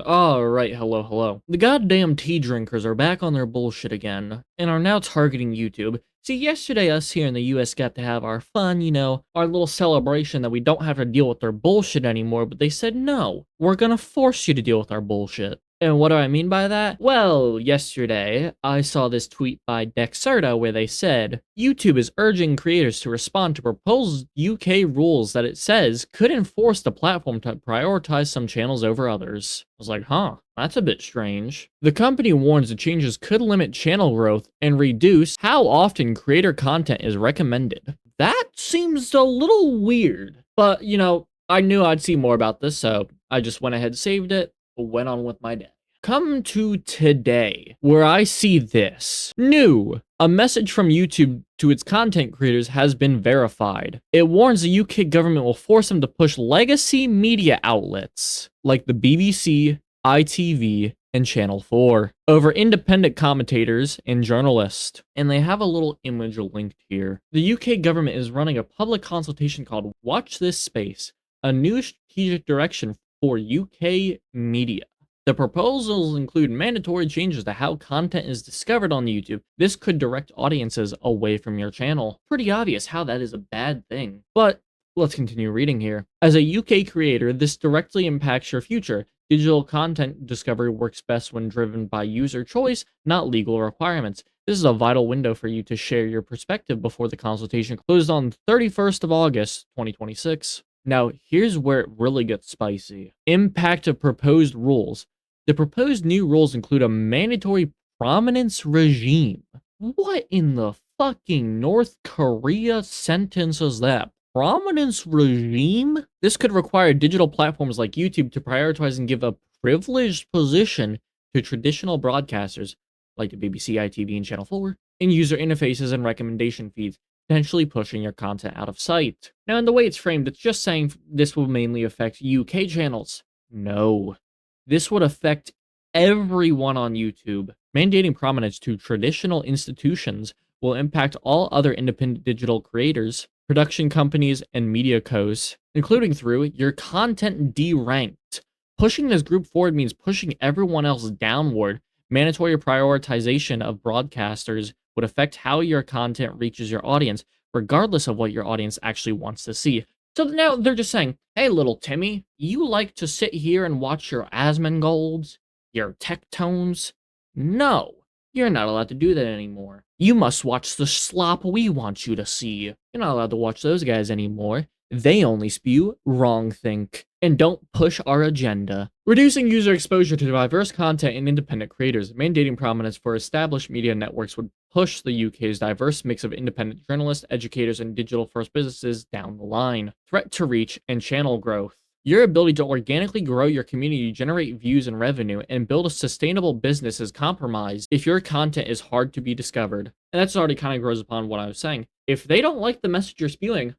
Alright, hello. The goddamn tea drinkers are back on their bullshit again, and are now targeting YouTube. See, yesterday us here in the US got to have our fun, our little celebration that we don't have to deal with their bullshit anymore, but they said no, we're gonna force you to deal with our bullshit. And what do I mean by that? Well, yesterday, I saw this tweet by Dexerta where they said, YouTube is urging creators to respond to proposed UK rules that it says could enforce the platform to prioritize some channels over others. I was like, huh, that's a bit strange. The company warns the changes could limit channel growth and reduce how often creator content is recommended. That seems a little weird, but I knew I'd see more about this, so I just went ahead, saved it, went on with my day. Come to today, where I see this. New. A message from YouTube to its content creators has been verified. It warns the UK government will force them to push legacy media outlets, like the BBC, ITV, and Channel 4, over independent commentators and journalists. And they have a little image linked here. The UK government is running a public consultation called Watch This Space, a new strategic direction for UK media. The proposals include mandatory changes to how content is discovered on YouTube. This could direct audiences away from your channel. Pretty obvious how that is a bad thing. But let's continue reading here. As a UK creator, this directly impacts your future. Digital content discovery works best when driven by user choice, not legal requirements. This is a vital window for you to share your perspective before the consultation closed on 31st of August, 2026. Now, here's where it really gets spicy. Impact of proposed rules. The proposed new rules include a mandatory prominence regime. What in the fucking North Korea sentence is that? Prominence regime? This could require digital platforms like YouTube to prioritize and give a privileged position to traditional broadcasters like the BBC, ITV, and Channel 4 in user interfaces and recommendation feeds, potentially pushing your content out of sight. Now, in the way it's framed, it's just saying this will mainly affect UK channels. No. This would affect everyone on YouTube. Mandating prominence to traditional institutions will impact all other independent digital creators, production companies, and media co's, including through your content deranked. Pushing this group forward means pushing everyone else downward. Mandatory prioritization of broadcasters would affect how your content reaches your audience, regardless of what your audience actually wants to see. So now they're just saying, hey, little Timmy, you like to sit here and watch your Asmongold's, your Tectones? No, you're not allowed to do that anymore. You must watch the slop we want you to see. You're not allowed to watch those guys anymore. They only spew wrongthink and don't push our agenda. Reducing user exposure to diverse content and independent creators, mandating prominence for established media networks would push the UK's diverse mix of independent journalists, educators, and digital-first businesses down the line. Threat to reach and channel growth. Your ability to organically grow your community, generate views and revenue, and build a sustainable business is compromised if your content is hard to be discovered. And that's already kind of grows upon what I was saying. If they don't like the message you're spewing,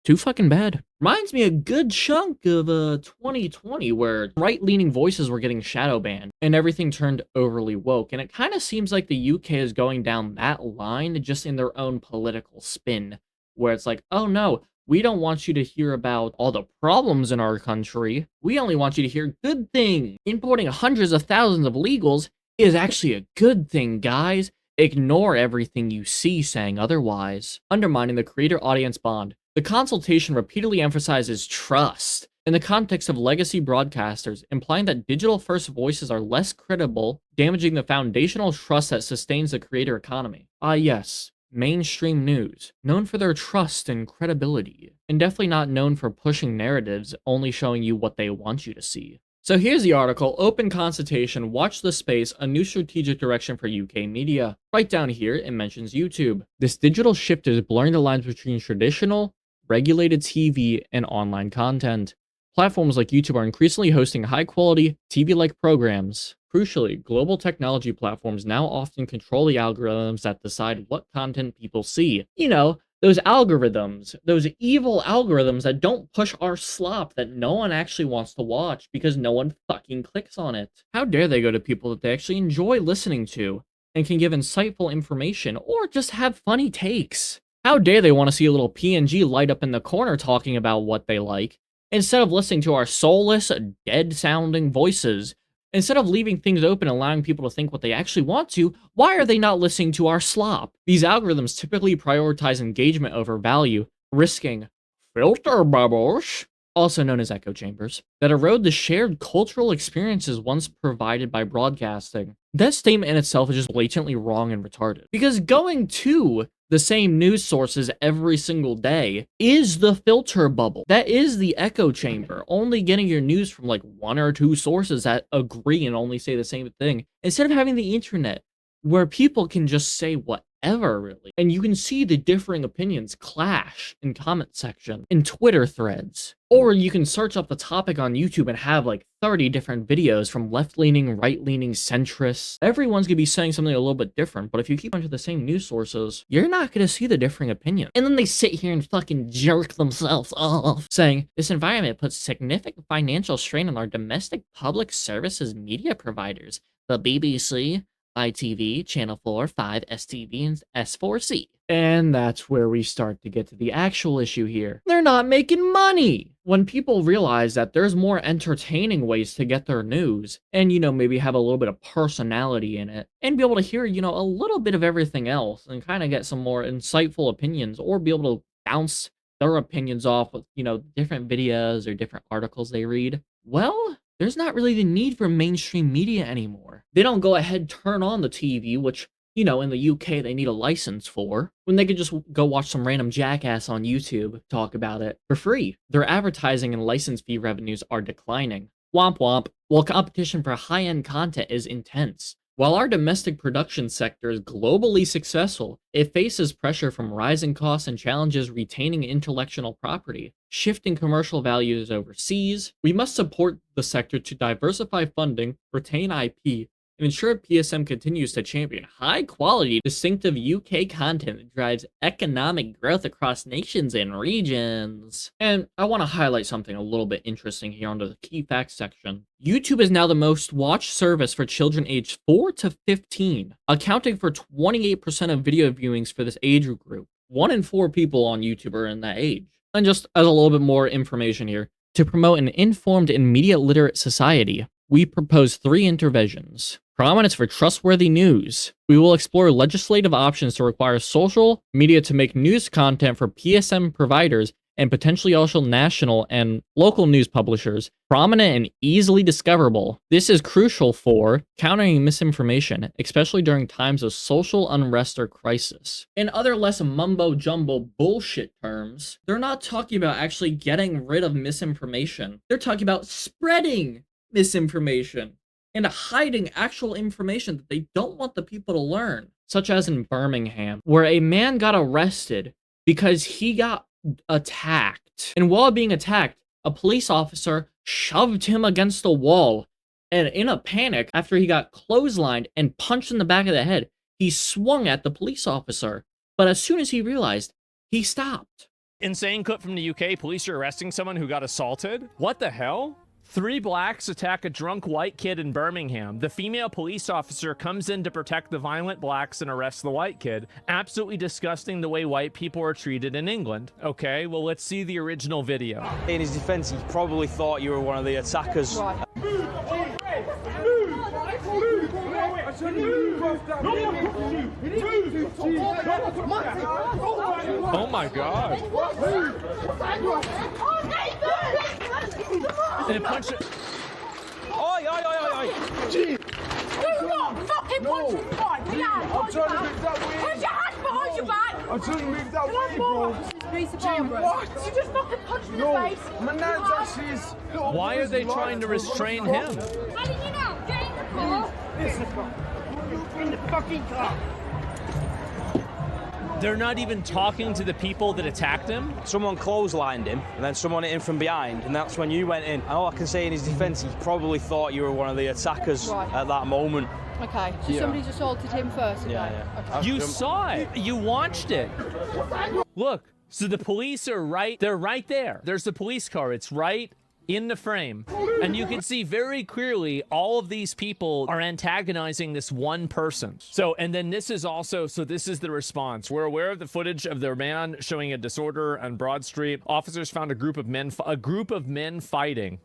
too fucking bad. Reminds me a good chunk of 2020 where right-leaning voices were getting shadow banned and everything turned overly woke. And it kind of seems like the UK is going down that line just in their own political spin, where it's like, oh no, we don't want you to hear about all the problems in our country. We only want you to hear good things. Importing hundreds of thousands of illegals is actually a good thing, guys. Ignore everything you see saying otherwise. Undermining the creator-audience bond. The consultation repeatedly emphasizes trust in the context of legacy broadcasters, implying that digital-first voices are less credible, damaging the foundational trust that sustains the creator economy. Ah yes, mainstream news, known for their trust and credibility, and definitely not known for pushing narratives only showing you what they want you to see. So here's the article, Open Consultation, Watch the Space, a new strategic direction for UK media. Right down here, it mentions YouTube. This digital shift is blurring the lines between traditional, regulated TV, and online content. Platforms like YouTube are increasingly hosting high-quality, TV-like programs. Crucially, global technology platforms now often control the algorithms that decide what content people see. You know, those algorithms, those evil algorithms that don't push our slop that no one actually wants to watch because no one fucking clicks on it. How dare they go to people that they actually enjoy listening to and can give insightful information or just have funny takes? How dare they want to see a little PNG light up in the corner talking about what they like Instead of listening to our soulless, dead-sounding voices, instead of leaving things open and allowing people to think what they actually want to, why are they not listening to our slop? These algorithms typically prioritize engagement over value, risking filter bubbles, also known as echo chambers, that erode the shared cultural experiences once provided by broadcasting. That statement in itself is just blatantly wrong and retarded. Because going to the same news sources every single day is the filter bubble. That is the echo chamber. Only getting your news from like one or two sources that agree and only say the same thing. Instead of having the internet where people can just say whatever, really. And you can see the differing opinions clash in comment section, in Twitter threads. Or you can search up the topic on YouTube and have like 30 different videos from left-leaning, right-leaning, centrists. Everyone's gonna be saying something a little bit different, but if you keep onto the same news sources, you're not gonna see the differing opinion. And then they sit here and fucking jerk themselves off, saying, this environment puts significant financial strain on our domestic public services media providers, the BBC, ITV, Channel 4, 5, STV, and S4C. And that's where we start to get to the actual issue here. They're not making money! When people realize that there's more entertaining ways to get their news, and, you know, maybe have a little bit of personality in it, and be able to hear, you know, a little bit of everything else, and kind of get some more insightful opinions, or be able to bounce their opinions off with, you know, different videos or different articles they read, well, there's not really the need for mainstream media anymore. They don't go ahead turn on the TV, which, you know, in the UK they need a license for, when they could just go watch some random jackass on YouTube talk about it for free. Their advertising and license fee revenues are declining. Womp womp. While competition for high-end content is intense. While our domestic production sector is globally successful, it faces pressure from rising costs and challenges retaining intellectual property, shifting commercial values overseas. We must support the sector to diversify funding, retain IP, and ensure PSM continues to champion high-quality, distinctive UK content that drives economic growth across nations and regions. And I want to highlight something a little bit interesting here under the key facts section. YouTube is now the most watched service for children aged 4 to 15, accounting for 28% of video viewings for this age group. 1 in 4 people on YouTube are in that age. And just as a little bit more information here, to promote an informed and media literate society, we propose 3 interventions. Prominence for trustworthy news. We will explore legislative options to require social media to make news content for PSM providers and potentially also national and local news publishers, prominent and easily discoverable. This is crucial for countering misinformation, especially during times of social unrest or crisis. In other less mumbo-jumbo bullshit terms, they're not talking about actually getting rid of misinformation. They're talking about spreading misinformation and hiding actual information that they don't want the people to learn. Such as in Birmingham, where a man got arrested because he got attacked. And while being attacked, a police officer shoved him against a wall. And in a panic, after he got clotheslined and punched in the back of the head, he swung at the police officer. But as soon as he realized, he stopped. Insane clip from the UK. Police are arresting someone who got assaulted. What the hell? 3 blacks attack a drunk white kid in Birmingham. The female police officer comes in to protect the violent blacks and arrests the white kid. Absolutely disgusting the way white people are treated in England. Okay, well, let's see the original video. In his defense, he probably thought you were one of the attackers. Right. Oh my god. And it punched it. Oi, oi, oi, oi, oi. Do not fucking punch me right. Put your hands behind your back. Put your hands behind your back. I'm trying to move that way, bro. What? You just fucking punched me in the face. My nan's actually is... Why are they trying to restrain him? Telling you now, get in the car. In the fucking car. They're not even talking to the people that attacked him? Someone clotheslined him, and then someone hit him from behind, and that's when you went in. And all I can say in his defense, he probably thought you were one of the attackers at that moment. Okay, so somebody's assaulted him first. Okay. Yeah. Okay. You saw it. You watched it. Look, so the police are right. They're right there. There's the police car. It's right in the frame. And you can see very clearly all of these people are antagonizing this one person. So, and then this is also, so this is the response. We're aware of the footage of their man showing a disorder on Broad Street. Officers found a group of men fighting.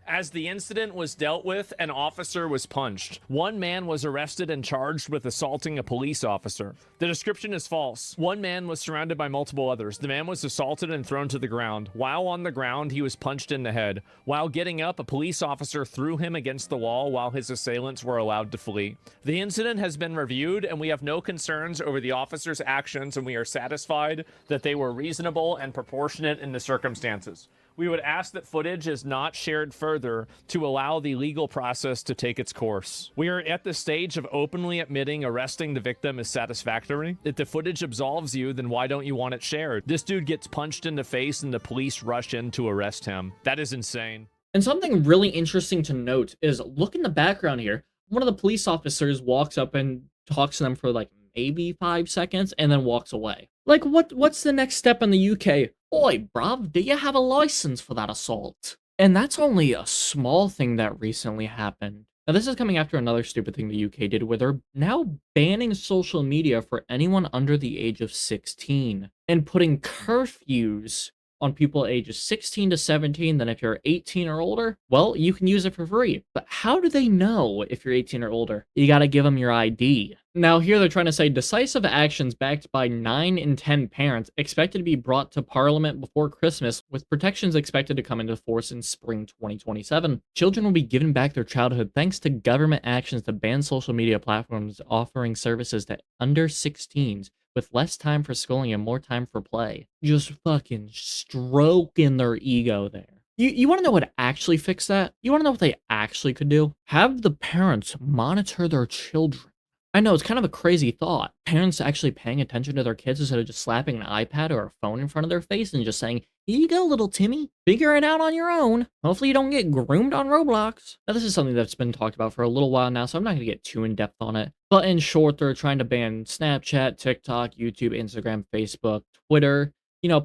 As the incident was dealt with, an officer was punched. One man was arrested and charged with assaulting a police officer. The description is false. One man was surrounded by multiple others. The man was assaulted and thrown to the ground. While on the ground, he was punched in the head. While getting up, a police officer threw him against the wall while his assailants were allowed to flee. The incident has been reviewed, and we have no concerns over the officer's actions, and we are satisfied that they were reasonable and proportionate in the circumstances. We would ask that footage is not shared further to allow the legal process to take its course. We are at the stage of openly admitting arresting the victim is satisfactory. If the footage absolves you, then why don't you want it shared? This dude gets punched in the face and the police rush in to arrest him. That is insane. And something really interesting to note is, look in the background here. One of the police officers walks up and talks to them for like maybe 5 seconds and then walks away. Like, what's the next step in the UK? Oi, bruv, do you have a license for that assault? And that's only a small thing that recently happened. Now, this is coming after another stupid thing the UK did, where they're now banning social media for anyone under the age of 16 and putting curfews on people ages 16 to 17. Then if you're 18 or older, well, you can use it for free. But how do they know if you're 18 or older? You gotta give them your ID. Now here they're trying to say decisive actions backed by 9 in 10 parents expected to be brought to Parliament before Christmas, with protections expected to come into force in spring 2027. Children will be given back their childhood thanks to government actions to ban social media platforms offering services to under 16s with less time for schooling and more time for play. Just fucking stroking their ego there. You want to know what actually fixed that? You want to know what they actually could do? Have the parents monitor their children. I know, it's kind of a crazy thought. Parents actually paying attention to their kids instead of just slapping an iPad or a phone in front of their face and just saying, here you go, little Timmy. Figure it out on your own. Hopefully you don't get groomed on Roblox. Now, this is something that's been talked about for a little while now, so I'm not going to get too in-depth on it. But in short, they're trying to ban Snapchat, TikTok, YouTube, Instagram, Facebook, Twitter,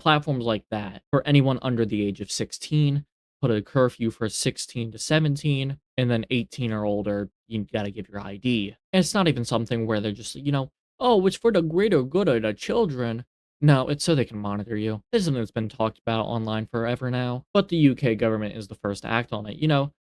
platforms like that for anyone under the age of 16. Put a curfew for 16 to 17, and then 18 or older, you gotta give your ID. And it's not even something where they're just, oh, it's for the greater good of the children. No, it's so they can monitor you. This is something that's been talked about online forever now, but the UK government is the first to act on it.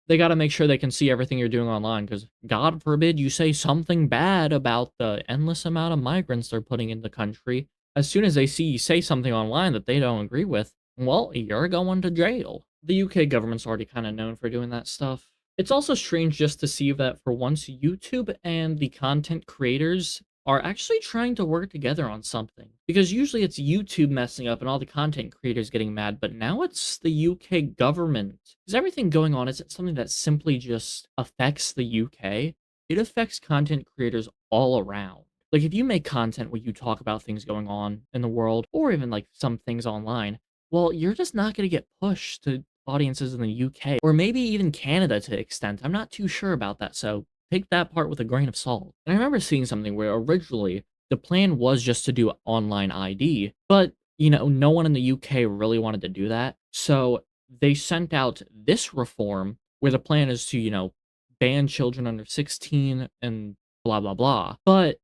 They gotta make sure they can see everything you're doing online, because God forbid you say something bad about the endless amount of migrants they're putting in the country. As soon as they see you say something online that they don't agree with, well, you're going to jail. The UK government's already kind of known for doing that stuff. It's also strange just to see that for once YouTube and the content creators are actually trying to work together on something. Because usually it's YouTube messing up and all the content creators getting mad, but now it's the UK government. Is everything going on, is it something that simply just affects the UK? It affects content creators all around. Like, if you make content where you talk about things going on in the world, or even like some things online, well, you're just not going to get pushed to audiences in the UK, or maybe even Canada to an extent. I'm not too sure about that, so take that part with a grain of salt. And I remember seeing something where originally the plan was just to do online ID, but, no one in the UK really wanted to do that. So they sent out this reform where the plan is to, ban children under 16 and blah, blah, blah. But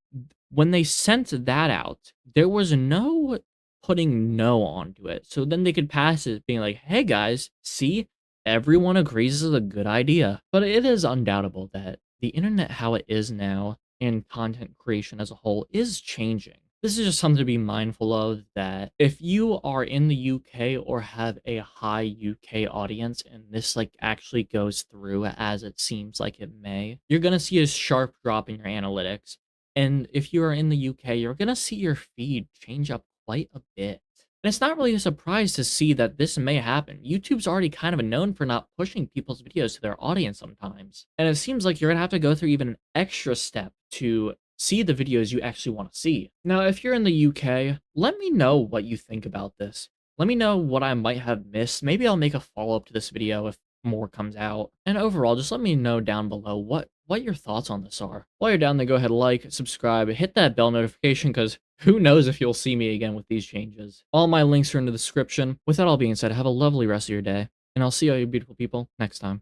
when they sent that out, there was no putting no onto it. So then they could pass it being like, hey guys, see, everyone agrees is a good idea. But it is undoubtable that the internet, how it is now, and content creation as a whole is changing. This is just something to be mindful of, that if you are in the UK or have a high UK audience and this actually goes through as it seems like it may, you're going to see a sharp drop in your analytics. And if you are in the UK, you're going to see your feed change up quite a bit. And it's not really a surprise to see that this may happen. YouTube's already kind of known for not pushing people's videos to their audience sometimes. And it seems like you're going to have to go through even an extra step to see the videos you actually want to see. Now, if you're in the UK, let me know what you think about this. Let me know what I might have missed. Maybe I'll make a follow-up to this video if more comes out. And overall, just let me know down below what your thoughts on this are. While you're down there, go ahead, like, subscribe, hit that bell notification, because who knows if you'll see me again with these changes. All my links are in the description. With that all being said, have a lovely rest of your day. and I'll see all you beautiful people next time.